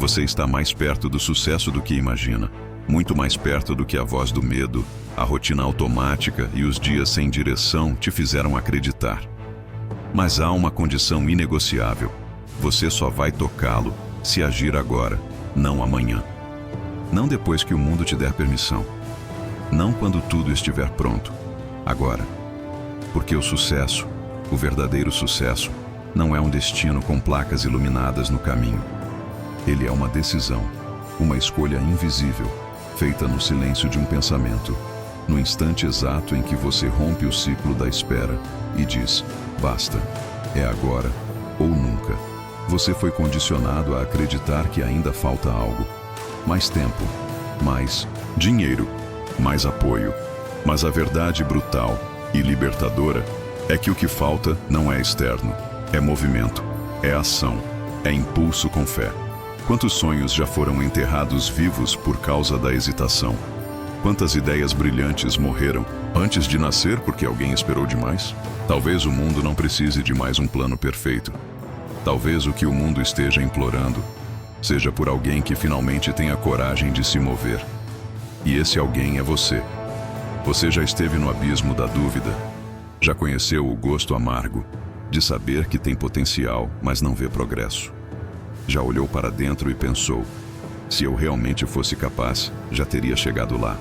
Você está mais perto do sucesso do que imagina. Muito mais perto do que a voz do medo, a rotina automática e os dias sem direção te fizeram acreditar. Mas há uma condição inegociável. Você só vai tocá-lo se agir agora, não amanhã. Não depois que o mundo te der permissão. Não quando tudo estiver pronto. Agora. Porque o sucesso, o verdadeiro sucesso, não é um destino com placas iluminadas no caminho. Ele é uma decisão, uma escolha invisível, feita no silêncio de um pensamento, no instante exato em que você rompe o ciclo da espera e diz, basta, é agora ou nunca. Você foi condicionado a acreditar que ainda falta algo. Mais tempo, mais dinheiro, mais apoio. Mas a verdade brutal e libertadora é que o que falta não é externo, é movimento, é ação, é impulso com fé. Quantos sonhos já foram enterrados vivos por causa da hesitação? Quantas ideias brilhantes morreram antes de nascer porque alguém esperou demais? Talvez o mundo não precise de mais um plano perfeito. Talvez o que o mundo esteja implorando seja por alguém que finalmente tenha coragem de se mover. E esse alguém é você. Você já esteve no abismo da dúvida, já conheceu o gosto amargo de saber que tem potencial, mas não vê progresso. Já olhou para dentro e pensou, se eu realmente fosse capaz, já teria chegado lá.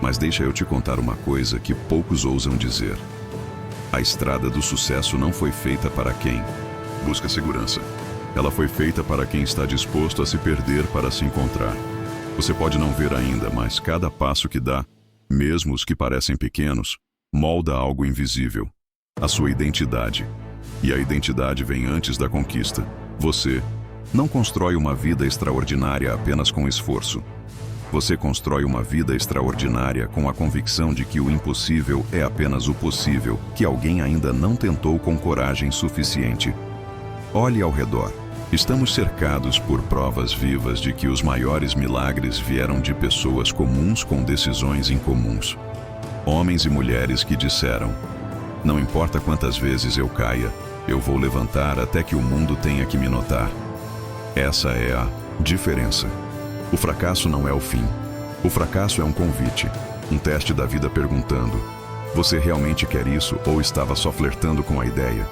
Mas deixa eu te contar uma coisa que poucos ousam dizer. A estrada do sucesso não foi feita para quem busca segurança. Ela foi feita para quem está disposto a se perder para se encontrar. Você pode não ver ainda, mas cada passo que dá, mesmo os que parecem pequenos, molda algo invisível, a sua identidade. E a identidade vem antes da conquista. Você não constrói uma vida extraordinária apenas com esforço. Você constrói uma vida extraordinária com a convicção de que o impossível é apenas o possível, que alguém ainda não tentou com coragem suficiente. Olhe ao redor. Estamos cercados por provas vivas de que os maiores milagres vieram de pessoas comuns com decisões incomuns. Homens e mulheres que disseram, não importa quantas vezes eu caia, eu vou levantar até que o mundo tenha que me notar. Essa é a diferença. O fracasso não é o fim. O fracasso é um convite, um teste da vida perguntando, você realmente quer isso ou estava só flertando com a ideia?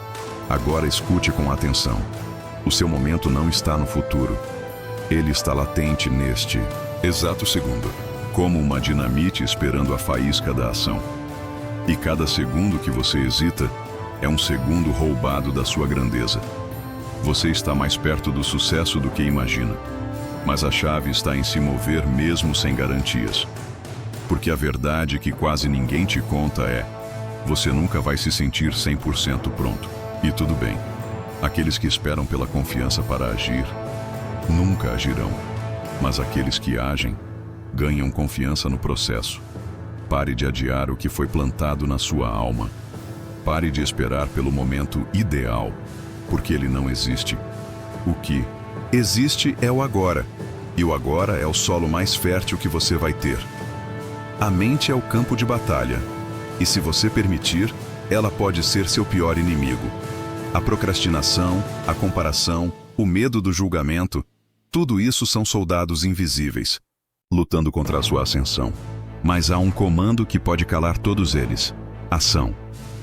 Agora escute com atenção. O seu momento não está no futuro. Ele está latente neste exato segundo, como uma dinamite esperando a faísca da ação. E cada segundo que você hesita é um segundo roubado da sua grandeza. Você está mais perto do sucesso do que imagina. Mas a chave está em se mover mesmo sem garantias. Porque a verdade que quase ninguém te conta é, você nunca vai se sentir 100% pronto. E tudo bem. Aqueles que esperam pela confiança para agir, nunca agirão. Mas aqueles que agem, ganham confiança no processo. Pare de adiar o que foi plantado na sua alma. Pare de esperar pelo momento ideal, porque ele não existe. O que existe é o agora, e o agora é o solo mais fértil que você vai ter. A mente é o campo de batalha, e se você permitir, ela pode ser seu pior inimigo. A procrastinação, a comparação, o medo do julgamento, tudo isso são soldados invisíveis, lutando contra a sua ascensão. Mas há um comando que pode calar todos eles: ação.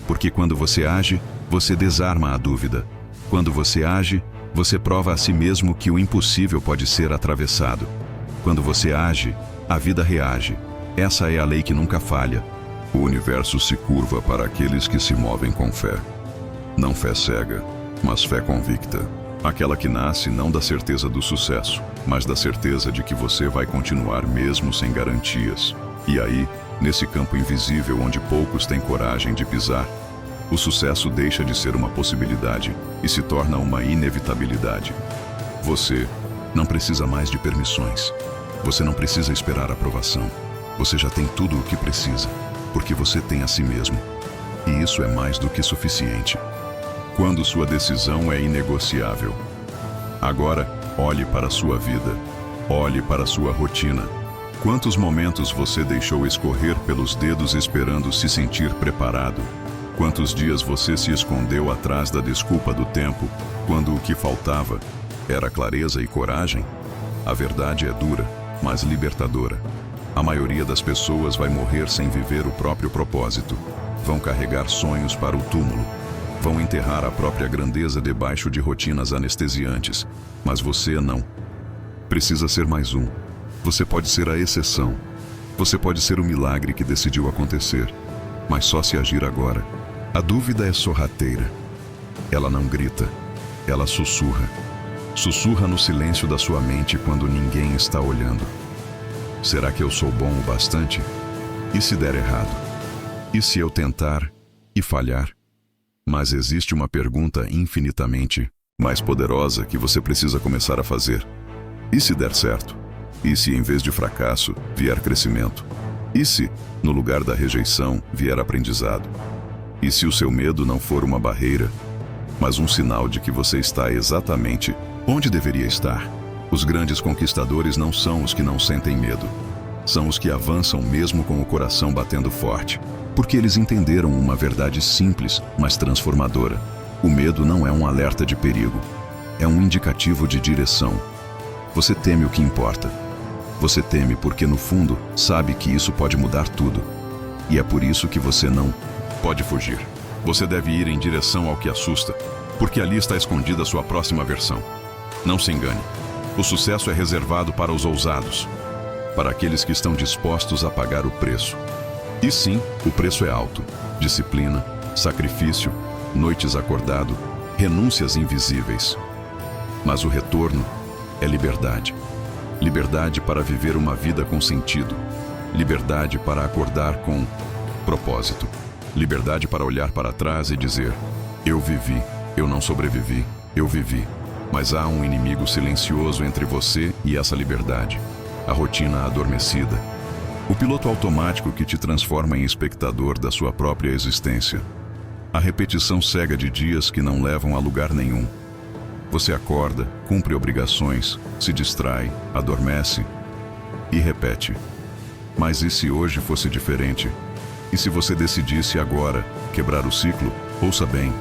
Porque quando você age, você desarma a dúvida. Quando você age, você prova a si mesmo que o impossível pode ser atravessado. Quando você age, a vida reage. Essa é a lei que nunca falha. O universo se curva para aqueles que se movem com fé. Não fé cega, mas fé convicta. Aquela que nasce não da certeza do sucesso, mas da certeza de que você vai continuar mesmo sem garantias. E aí, nesse campo invisível onde poucos têm coragem de pisar, o sucesso deixa de ser uma possibilidade e se torna uma inevitabilidade. Você não precisa mais de permissões. Você não precisa esperar aprovação. Você já tem tudo o que precisa, porque você tem a si mesmo. E isso é mais do que suficiente. Quando sua decisão é inegociável. Agora, olhe para a sua vida. Olhe para a sua rotina. Quantos momentos você deixou escorrer pelos dedos esperando se sentir preparado? Quantos dias você se escondeu atrás da desculpa do tempo, quando o que faltava era clareza e coragem? A verdade é dura, mas libertadora. A maioria das pessoas vai morrer sem viver o próprio propósito. Vão carregar sonhos para o túmulo. Vão enterrar a própria grandeza debaixo de rotinas anestesiantes. Mas você não. Precisa ser mais um. Você pode ser a exceção. Você pode ser o milagre que decidiu acontecer. Mas só se agir agora. A dúvida é sorrateira. Ela não grita. Ela sussurra. Sussurra no silêncio da sua mente quando ninguém está olhando. Será que eu sou bom o bastante? E se der errado? E se eu tentar e falhar? Mas existe uma pergunta infinitamente mais poderosa que você precisa começar a fazer. E se der certo? E se em vez de fracasso vier crescimento? E se, no lugar da rejeição, vier aprendizado? E se o seu medo não for uma barreira, mas um sinal de que você está exatamente onde deveria estar? Os grandes conquistadores não são os que não sentem medo. São os que avançam mesmo com o coração batendo forte, porque eles entenderam uma verdade simples, mas transformadora. O medo não é um alerta de perigo. É um indicativo de direção. Você teme o que importa. Você teme porque, no fundo, sabe que isso pode mudar tudo. E é por isso que você não pode fugir. Você deve ir em direção ao que assusta, porque ali está escondida a sua próxima versão. Não se engane. O sucesso é reservado para os ousados, para aqueles que estão dispostos a pagar o preço. E sim, o preço é alto. Disciplina, sacrifício, noites acordado, renúncias invisíveis. Mas o retorno é liberdade. Liberdade para viver uma vida com sentido. Liberdade para acordar com propósito. Liberdade para olhar para trás e dizer: eu vivi, eu não sobrevivi, eu vivi. Mas há um inimigo silencioso entre você e essa liberdade. A rotina adormecida. O piloto automático que te transforma em espectador da sua própria existência. A repetição cega de dias que não levam a lugar nenhum. Você acorda, cumpre obrigações, se distrai, adormece e repete. Mas e se hoje fosse diferente? E se você decidisse agora quebrar o ciclo? Ouça bem.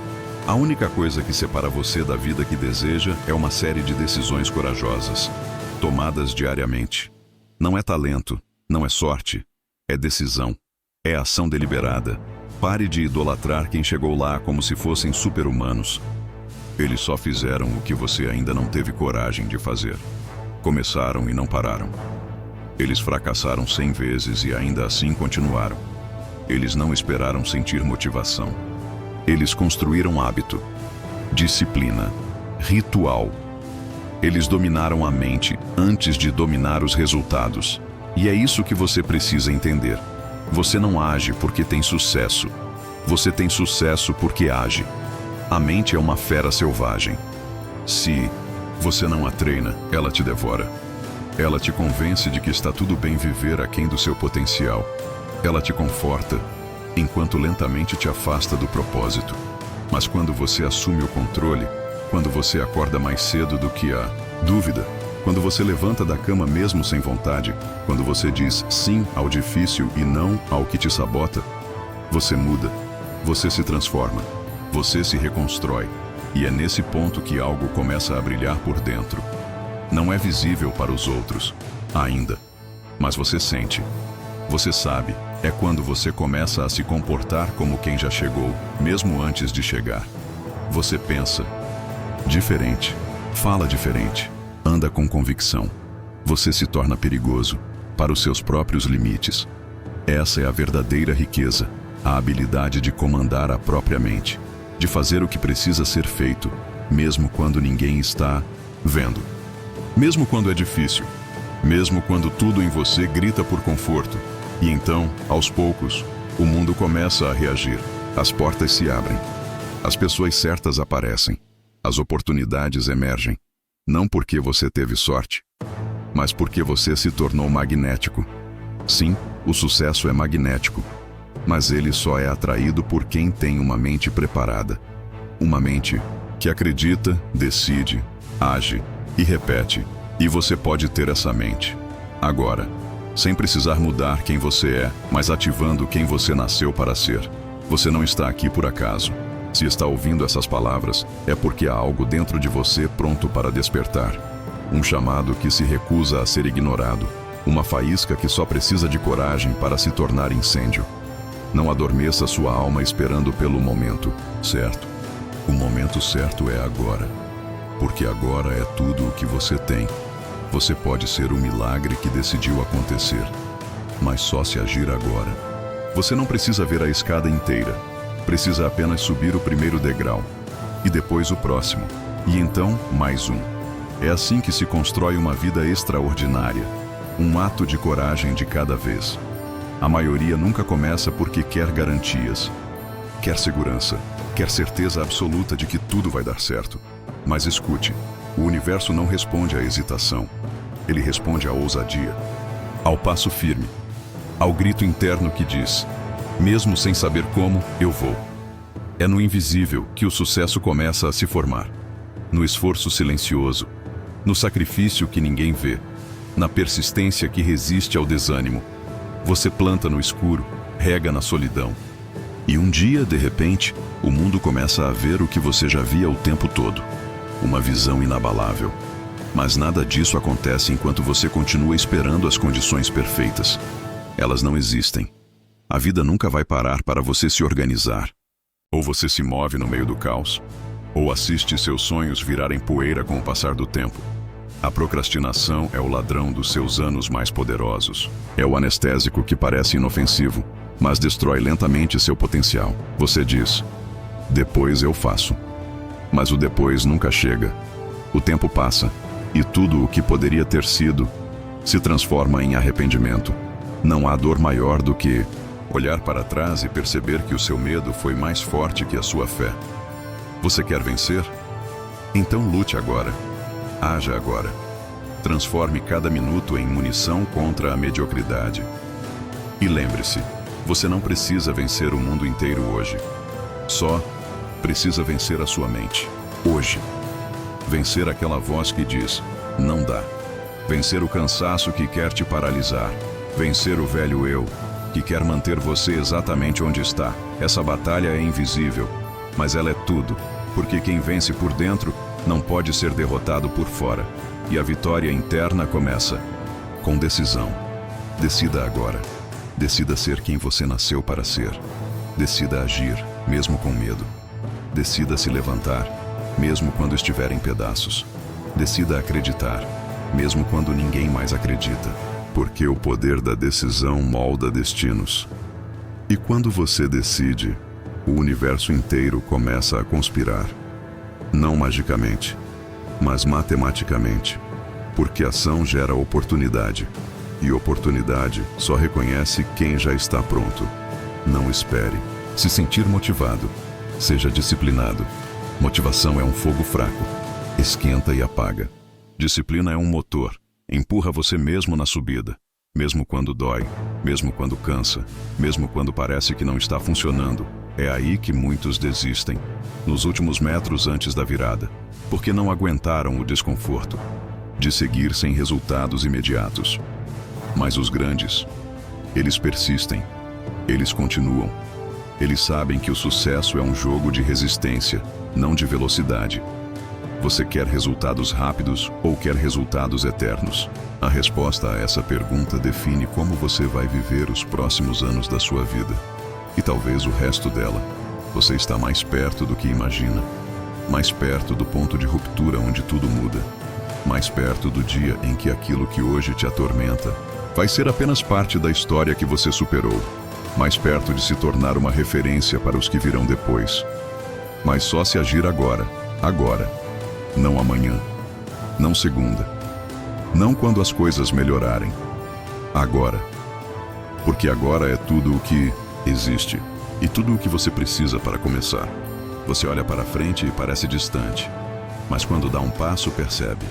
A única coisa que separa você da vida que deseja é uma série de decisões corajosas, tomadas diariamente. Não é talento, não é sorte, é decisão, é ação deliberada. Pare de idolatrar quem chegou lá como se fossem super-humanos. Eles só fizeram o que você ainda não teve coragem de fazer. Começaram e não pararam. Eles fracassaram 100 vezes e ainda assim continuaram. Eles não esperaram sentir motivação. Eles construíram hábito, disciplina, ritual. Eles dominaram a mente antes de dominar os resultados. E é isso que você precisa entender. Você não age porque tem sucesso. Você tem sucesso porque age. A mente é uma fera selvagem. Se você não a treina, ela te devora. Ela te convence de que está tudo bem viver aquém do seu potencial. Ela te conforta, enquanto lentamente te afasta do propósito. Mas quando você assume o controle, quando você acorda mais cedo do que a dúvida, quando você levanta da cama mesmo sem vontade, quando você diz sim ao difícil e não ao que te sabota, você muda, você se transforma, você se reconstrói. E é nesse ponto que algo começa a brilhar por dentro. Não é visível para os outros, ainda, mas você sente. Você sabe, é quando você começa a se comportar como quem já chegou, mesmo antes de chegar. Você pensa diferente, fala diferente, anda com convicção. Você se torna perigoso para os seus próprios limites. Essa é a verdadeira riqueza, a habilidade de comandar a própria mente, de fazer o que precisa ser feito, mesmo quando ninguém está vendo. Mesmo quando é difícil, mesmo quando tudo em você grita por conforto. E então, aos poucos, o mundo começa a reagir. As portas se abrem. As pessoas certas aparecem. As oportunidades emergem. Não porque você teve sorte, mas porque você se tornou magnético. Sim, o sucesso é magnético, mas ele só é atraído por quem tem uma mente preparada. Uma mente que acredita, decide, age e repete. E você pode ter essa mente agora, sem precisar mudar quem você é, mas ativando quem você nasceu para ser. Você não está aqui por acaso. Se está ouvindo essas palavras, é porque há algo dentro de você pronto para despertar. um chamado que se recusa a ser ignorado, uma faísca que só precisa de coragem para se tornar incêndio. Não adormeça sua alma esperando pelo momento certo. O momento certo é agora, porque agora é tudo o que você tem. Você pode ser o milagre que decidiu acontecer, mas só se agir agora. Você não precisa ver a escada inteira, precisa apenas subir o primeiro degrau, e depois o próximo, e então mais um. É assim que se constrói uma vida extraordinária, um ato de coragem de cada vez. A maioria nunca começa porque quer garantias, quer segurança, quer certeza absoluta de que tudo vai dar certo. Mas escute, o universo não responde à hesitação, ele responde à ousadia, ao passo firme, ao grito interno que diz: mesmo sem saber como, eu vou. É no invisível que o sucesso começa a se formar, no esforço silencioso, no sacrifício que ninguém vê, na persistência que resiste ao desânimo. Você planta no escuro, rega na solidão. E um dia, de repente, o mundo começa a ver o que você já via o tempo todo. Uma visão inabalável. Mas nada disso acontece enquanto você continua esperando as condições perfeitas. Elas não existem. A vida nunca vai parar para você se organizar. Ou você se move no meio do caos, ou assiste seus sonhos virarem poeira com o passar do tempo. A procrastinação é o ladrão dos seus anos mais poderosos. É o anestésico que parece inofensivo, mas destrói lentamente seu potencial. Você diz: depois eu faço. Mas o depois nunca chega. O tempo passa, e tudo o que poderia ter sido se transforma em arrependimento. Não há dor maior do que olhar para trás e perceber que o seu medo foi mais forte que a sua fé. Você quer vencer? Então lute agora. Haja agora. Transforme cada minuto em munição contra a mediocridade. E lembre-se, você não precisa vencer o mundo inteiro hoje. Só precisa vencer a sua mente, hoje. Vencer aquela voz que diz: não dá. Vencer o cansaço que quer te paralisar. Vencer o velho eu, que quer manter você exatamente onde está. Essa batalha é invisível, mas ela é tudo, porque quem vence por dentro não pode ser derrotado por fora. E a vitória interna começa com decisão. Decida agora. Decida ser quem você nasceu para ser. Decida agir, mesmo com medo. Decida se levantar, mesmo quando estiver em pedaços. Decida acreditar, mesmo quando ninguém mais acredita. Porque o poder da decisão molda destinos. E quando você decide, o universo inteiro começa a conspirar. Não magicamente, mas matematicamente. Porque ação gera oportunidade. E oportunidade só reconhece quem já está pronto. Não espere. Se sentir motivado, seja disciplinado. Motivação é um fogo fraco. Esquenta e apaga. Disciplina é um motor. Empurra você mesmo na subida. Mesmo quando dói, mesmo quando cansa, mesmo quando parece que não está funcionando. É aí que muitos desistem, nos últimos metros antes da virada, porque não aguentaram o desconforto de seguir sem resultados imediatos. Mas os grandes, eles persistem, eles continuam. Eles sabem que o sucesso é um jogo de resistência, não de velocidade. Você quer resultados rápidos ou quer resultados eternos? A resposta a essa pergunta define como você vai viver os próximos anos da sua vida. E talvez o resto dela. Você está mais perto do que imagina. Mais perto do ponto de ruptura onde tudo muda. Mais perto do dia em que aquilo que hoje te atormenta vai ser apenas parte da história que você superou. Mais perto de se tornar uma referência para os que virão depois. Mas só se agir agora. Agora. Não amanhã. Não segunda. Não quando as coisas melhorarem. Agora. Porque agora é tudo o que existe. E tudo o que você precisa para começar. Você olha para frente e parece distante. Mas quando dá um passo, percebe.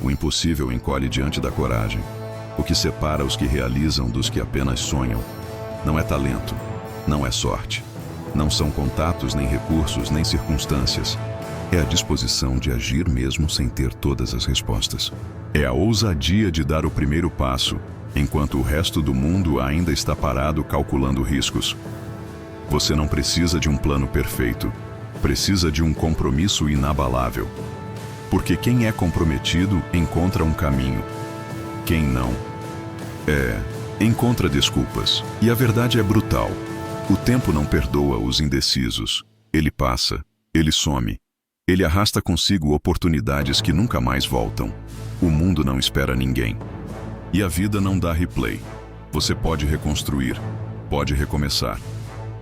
O impossível encolhe diante da coragem. O que separa os que realizam dos que apenas sonham. Não é talento. Não é sorte. Não são contatos, nem recursos, nem circunstâncias. É a disposição de agir mesmo sem ter todas as respostas. É a ousadia de dar o primeiro passo, enquanto o resto do mundo ainda está parado calculando riscos. Você não precisa de um plano perfeito. Precisa de um compromisso inabalável. Porque quem é comprometido encontra um caminho. Quem não, encontra desculpas. E a verdade é brutal. O tempo não perdoa os indecisos. Ele passa, ele some. Ele arrasta consigo oportunidades que nunca mais voltam. O mundo não espera ninguém. E a vida não dá replay. Você pode reconstruir, pode recomeçar,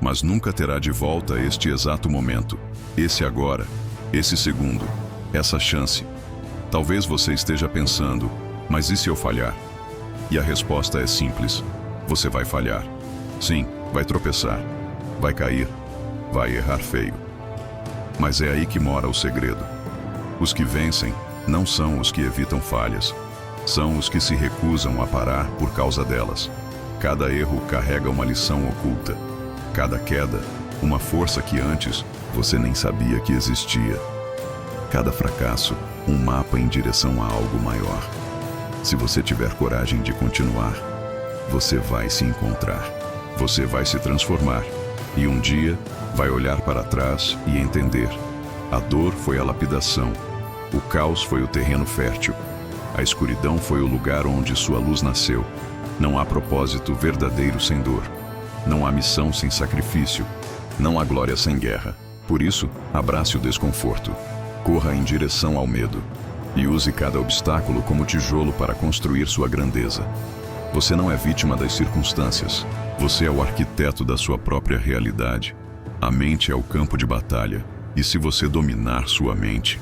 mas nunca terá de volta este exato momento, esse agora, esse segundo, essa chance. Talvez você esteja pensando, mas e se eu falhar? E a resposta é simples: você vai falhar. Sim, vai tropeçar, vai cair, vai errar feio. Mas é aí que mora o segredo. Os que vencem não são os que evitam falhas, são os que se recusam a parar por causa delas. Cada erro carrega uma lição oculta. Cada queda, uma força que antes você nem sabia que existia. Cada fracasso, um mapa em direção a algo maior. Se você tiver coragem de continuar, você vai se encontrar. Você vai se transformar. E um dia, vai olhar para trás e entender. A dor foi a lapidação. O caos foi o terreno fértil. A escuridão foi o lugar onde sua luz nasceu. Não há propósito verdadeiro sem dor. Não há missão sem sacrifício. Não há glória sem guerra. Por isso, abrace o desconforto. Corra em direção ao medo. E use cada obstáculo como tijolo para construir sua grandeza. Você não é vítima das circunstâncias. Você é o arquiteto da sua própria realidade. A mente é o campo de batalha. E se você dominar sua mente,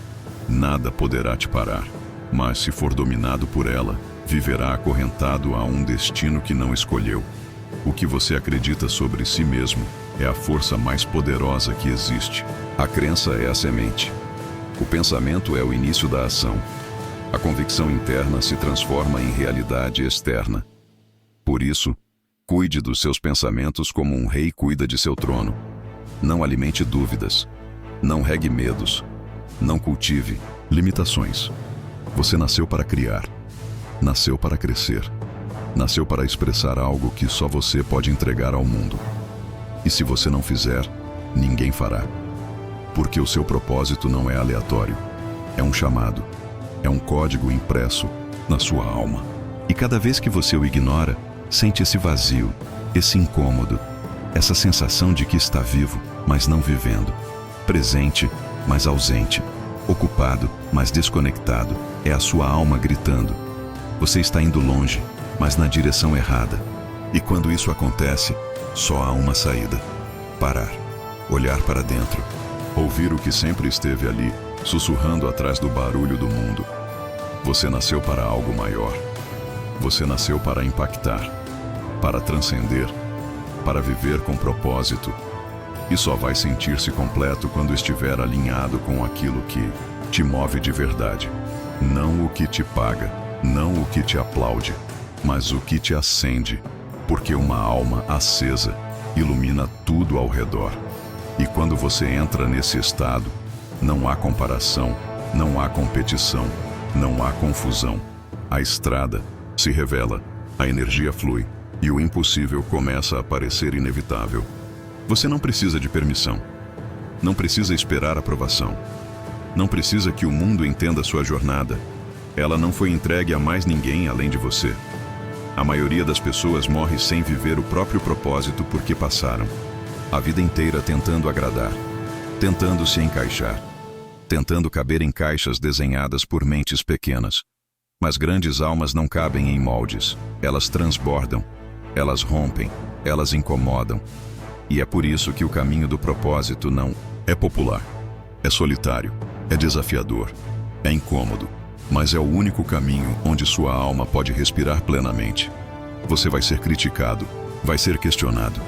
nada poderá te parar. Mas se for dominado por ela, viverá acorrentado a um destino que não escolheu. O que você acredita sobre si mesmo é a força mais poderosa que existe. A crença é a semente. O pensamento é o início da ação. A convicção interna se transforma em realidade externa. Por isso, cuide dos seus pensamentos como um rei cuida de seu trono. Não alimente dúvidas. Não regue medos. Não cultive limitações. Você nasceu para criar. Nasceu para crescer. Nasceu para expressar algo que só você pode entregar ao mundo. E se você não fizer, ninguém fará. Porque o seu propósito não é aleatório. É um chamado. É um código impresso na sua alma. E cada vez que você o ignora, sente esse vazio, esse incômodo, essa sensação de que está vivo, mas não vivendo. Presente, mas ausente. Ocupado, mas desconectado. É a sua alma gritando. Você está indo longe, mas na direção errada. E quando isso acontece, só há uma saída: parar, olhar para dentro, ouvir o que sempre esteve ali, sussurrando atrás do barulho do mundo. Você nasceu para algo maior. Você nasceu para impactar, para transcender, para viver com propósito. E só vai sentir-se completo quando estiver alinhado com aquilo que te move de verdade. Não o que te paga, não o que te aplaude, mas o que te acende, porque uma alma acesa ilumina tudo ao redor. E quando você entra nesse estado, não há comparação, não há competição, não há confusão. A estrada se revela, a energia flui, e o impossível começa a parecer inevitável. Você não precisa de permissão. Não precisa esperar aprovação. Não precisa que o mundo entenda sua jornada. Ela não foi entregue a mais ninguém além de você. A maioria das pessoas morre sem viver o próprio propósito porque passaram a vida inteira tentando agradar, tentando se encaixar, tentando caber em caixas desenhadas por mentes pequenas. Mas grandes almas não cabem em moldes. Elas transbordam, elas rompem, elas incomodam. E é por isso que o caminho do propósito não é popular, é solitário, é desafiador, é incômodo, mas é o único caminho onde sua alma pode respirar plenamente. Você vai ser criticado, vai ser questionado,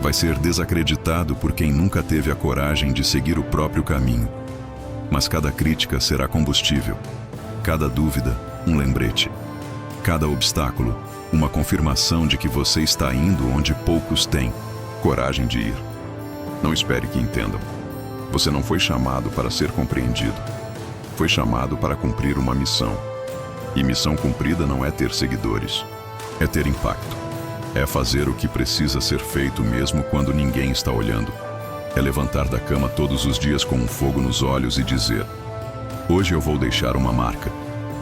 vai ser desacreditado por quem nunca teve a coragem de seguir o próprio caminho. Mas cada crítica será combustível, cada dúvida, um lembrete, cada obstáculo, uma confirmação de que você está indo onde poucos têm coragem de ir. Não espere que entendam. Você não foi chamado para ser compreendido. Foi chamado para cumprir uma missão. E missão cumprida não é ter seguidores. É ter impacto. É fazer o que precisa ser feito mesmo quando ninguém está olhando. É levantar da cama todos os dias com um fogo nos olhos e dizer: Hoje eu vou deixar uma marca.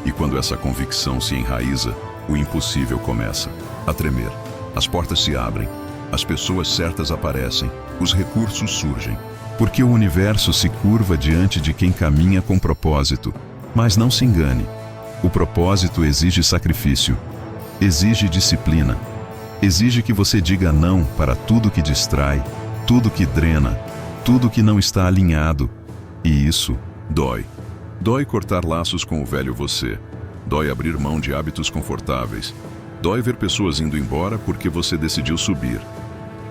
E quando essa convicção se enraiza, o impossível começa a tremer. As portas se abrem, as pessoas certas aparecem, os recursos surgem. Porque o universo se curva diante de quem caminha com propósito. Mas não se engane, o propósito exige sacrifício, exige disciplina, exige que você diga não para tudo que distrai, tudo que drena, tudo que não está alinhado. E isso dói. Dói cortar laços com o velho você. Dói abrir mão de hábitos confortáveis. Dói ver pessoas indo embora porque você decidiu subir.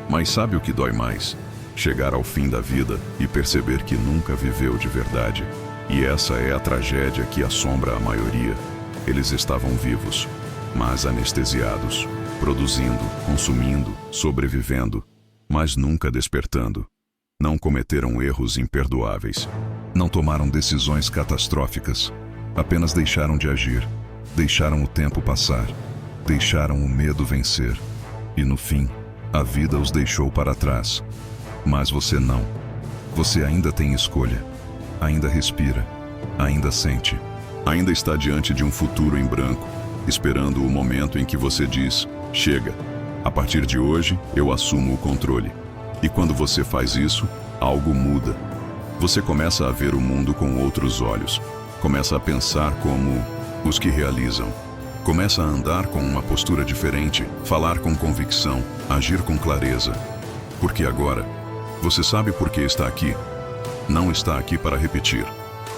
Mas sabe o que dói mais? Chegar ao fim da vida e perceber que nunca viveu de verdade. E essa é a tragédia que assombra a maioria. Eles estavam vivos, mas anestesiados, produzindo, consumindo, sobrevivendo, mas nunca despertando. Não cometeram erros imperdoáveis. Não tomaram decisões catastróficas. Apenas deixaram de agir. Deixaram o tempo passar. Deixaram o medo vencer. E no fim, a vida os deixou para trás. Mas você não. Você ainda tem escolha. Ainda respira. Ainda sente. Ainda está diante de um futuro em branco, esperando o momento em que você diz: chega. A partir de hoje, eu assumo o controle. E quando você faz isso, algo muda. Você começa a ver o mundo com outros olhos. Começa a pensar como os que realizam. Começa a andar com uma postura diferente, falar com convicção, agir com clareza. Porque agora, você sabe por que está aqui. Não está aqui para repetir.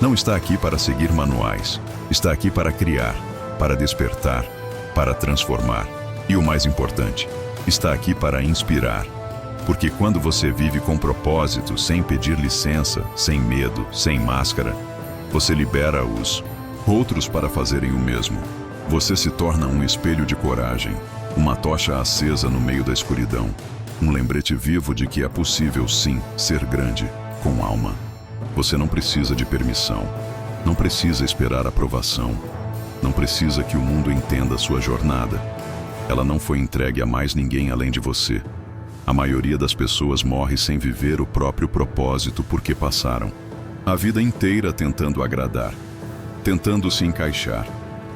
Não está aqui para seguir manuais. Está aqui para criar, para despertar, para transformar. E o mais importante, está aqui para inspirar. Porque quando você vive com propósito, sem pedir licença, sem medo, sem máscara, você libera os outros para fazerem o mesmo. Você se torna um espelho de coragem, uma tocha acesa no meio da escuridão, um lembrete vivo de que é possível sim ser grande, com alma. Você não precisa de permissão, não precisa esperar aprovação, não precisa que o mundo entenda a sua jornada. Ela não foi entregue a mais ninguém além de você. A maioria das pessoas morre sem viver o próprio propósito porque passaram a vida inteira tentando agradar, tentando se encaixar,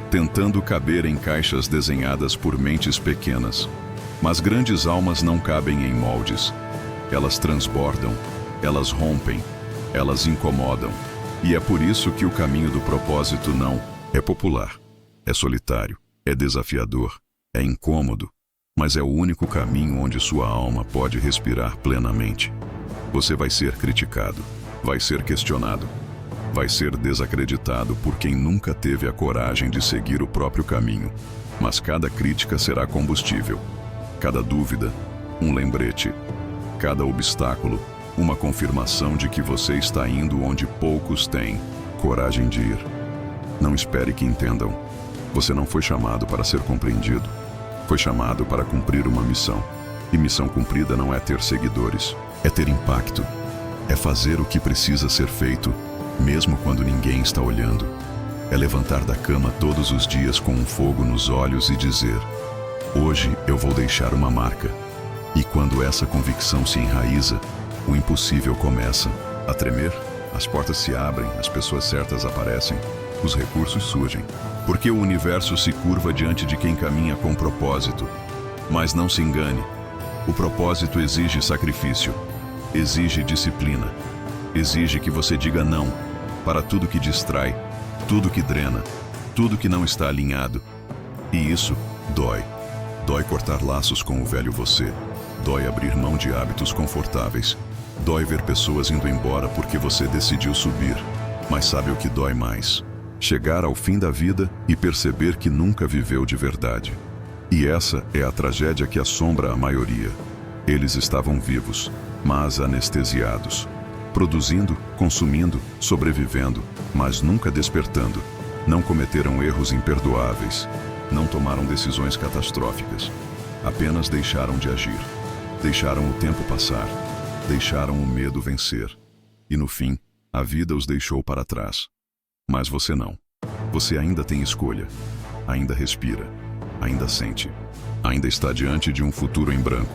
tentando caber em caixas desenhadas por mentes pequenas. Mas grandes almas não cabem em moldes. Elas transbordam, elas rompem, elas incomodam. E é por isso que o caminho do propósito não é popular, é solitário, é desafiador, é incômodo, mas é o único caminho onde sua alma pode respirar plenamente. Você vai ser criticado, vai ser questionado, vai ser desacreditado por quem nunca teve a coragem de seguir o próprio caminho. Mas cada crítica será combustível. Cada dúvida, um lembrete. Cada obstáculo, uma confirmação de que você está indo onde poucos têm coragem de ir. Não espere que entendam. Você não foi chamado para ser compreendido. Foi chamado para cumprir uma missão. E missão cumprida não é ter seguidores, é ter impacto. É fazer o que precisa ser feito, mesmo quando ninguém está olhando. É levantar da cama todos os dias com um fogo nos olhos e dizer: hoje eu vou deixar uma marca. E quando essa convicção se enraiza, o impossível começa a tremer, as portas se abrem, as pessoas certas aparecem, os recursos surgem. Porque o universo se curva diante de quem caminha com propósito. Mas não se engane, o propósito exige sacrifício, exige disciplina, exige que você diga não para tudo que distrai, tudo que drena, tudo que não está alinhado. E isso dói. Dói cortar laços com o velho você. Dói abrir mão de hábitos confortáveis. Dói ver pessoas indo embora porque você decidiu subir. Mas sabe o que dói mais? Chegar ao fim da vida e perceber que nunca viveu de verdade. E essa é a tragédia que assombra a maioria. Eles estavam vivos, mas anestesiados. Produzindo, consumindo, sobrevivendo, mas nunca despertando. Não cometeram erros imperdoáveis. Não tomaram decisões catastróficas. Apenas deixaram de agir. Deixaram o tempo passar. Deixaram o medo vencer. E no fim, a vida os deixou para trás. Mas você não. Você ainda tem escolha. Ainda respira. Ainda sente. Ainda está diante de um futuro em branco,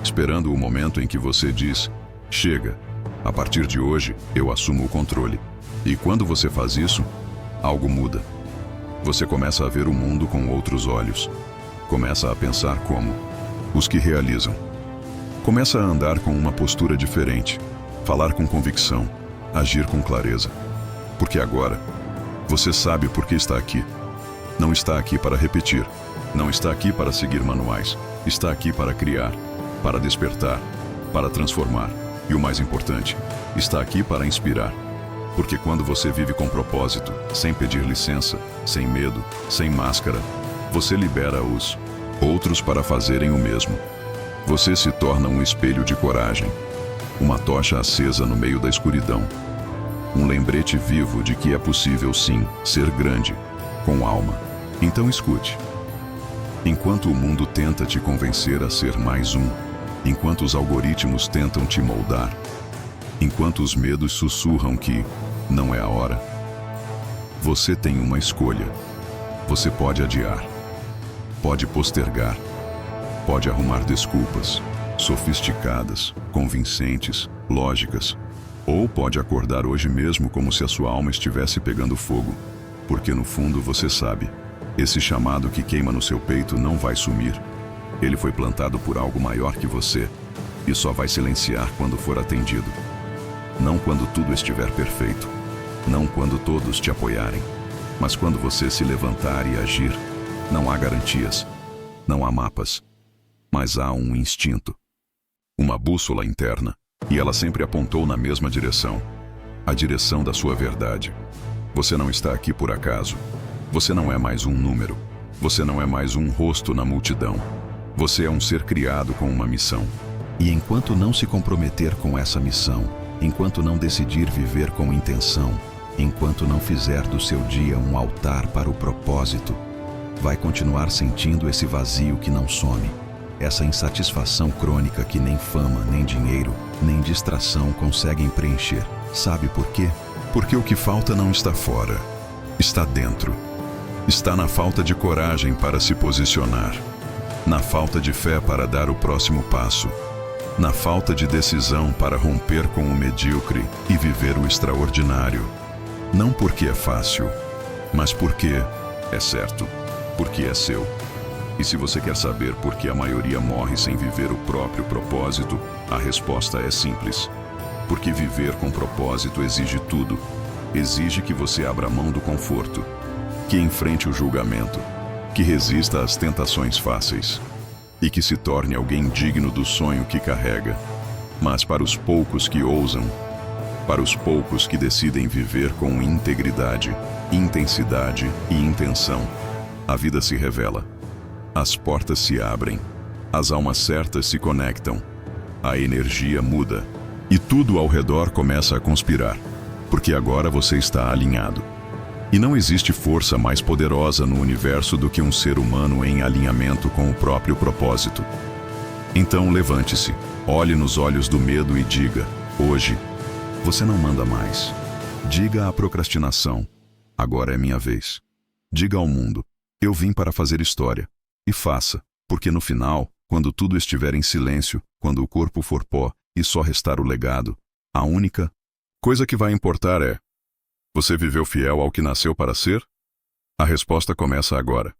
esperando o momento em que você diz: chega. A partir de hoje, eu assumo o controle. E quando você faz isso, algo muda. Você começa a ver o mundo com outros olhos. Começa a pensar como os que realizam. Começa a andar com uma postura diferente, falar com convicção, agir com clareza. Porque agora, você sabe por que está aqui. Não está aqui para repetir, não está aqui para seguir manuais, está aqui para criar, para despertar, para transformar. E o mais importante, está aqui para inspirar. Porque quando você vive com propósito, sem pedir licença, sem medo, sem máscara, você libera os outros para fazerem o mesmo. Você se torna um espelho de coragem, uma tocha acesa no meio da escuridão. Um lembrete vivo de que é possível sim ser grande, com alma. Então escute. Enquanto o mundo tenta te convencer a ser mais um, enquanto os algoritmos tentam te moldar, enquanto os medos sussurram que não é a hora, você tem uma escolha. Você pode adiar, pode postergar, pode arrumar desculpas, sofisticadas, convincentes, lógicas, ou pode acordar hoje mesmo como se a sua alma estivesse pegando fogo, porque no fundo você sabe, esse chamado que queima no seu peito não vai sumir. Ele foi plantado por algo maior que você e só vai silenciar quando for atendido. Não quando tudo estiver perfeito, não quando todos te apoiarem, mas quando você se levantar e agir. Não há garantias, não há mapas, mas há um instinto, uma bússola interna, e ela sempre apontou na mesma direção, a direção da sua verdade. Você não está aqui por acaso. Você não é mais um número. Você não é mais um rosto na multidão. Você é um ser criado com uma missão. E enquanto não se comprometer com essa missão, enquanto não decidir viver com intenção, enquanto não fizer do seu dia um altar para o propósito, vai continuar sentindo esse vazio que não some, essa insatisfação crônica que nem fama, nem dinheiro, nem distração conseguem preencher. Sabe por quê? Porque o que falta não está fora, está dentro. Está na falta de coragem para se posicionar, na falta de fé para dar o próximo passo, na falta de decisão para romper com o medíocre e viver o extraordinário. Não porque é fácil, mas porque é certo, porque é seu. E se você quer saber por que a maioria morre sem viver o próprio propósito, a resposta é simples. Porque viver com propósito exige tudo. Exige que você abra mão do conforto, que enfrente o julgamento, que resista às tentações fáceis e que se torne alguém digno do sonho que carrega. Mas para os poucos que ousam, para os poucos que decidem viver com integridade, intensidade e intenção, a vida se revela. As portas se abrem, as almas certas se conectam, a energia muda e tudo ao redor começa a conspirar, porque agora você está alinhado. E não existe força mais poderosa no universo do que um ser humano em alinhamento com o próprio propósito. Então levante-se, olhe nos olhos do medo e diga: hoje, você não manda mais. Diga à procrastinação: agora é minha vez. Diga ao mundo: eu vim para fazer história. E faça, porque no final, quando tudo estiver em silêncio, quando o corpo for pó e só restar o legado, a única coisa que vai importar é: você viveu fiel ao que nasceu para ser? A resposta começa agora.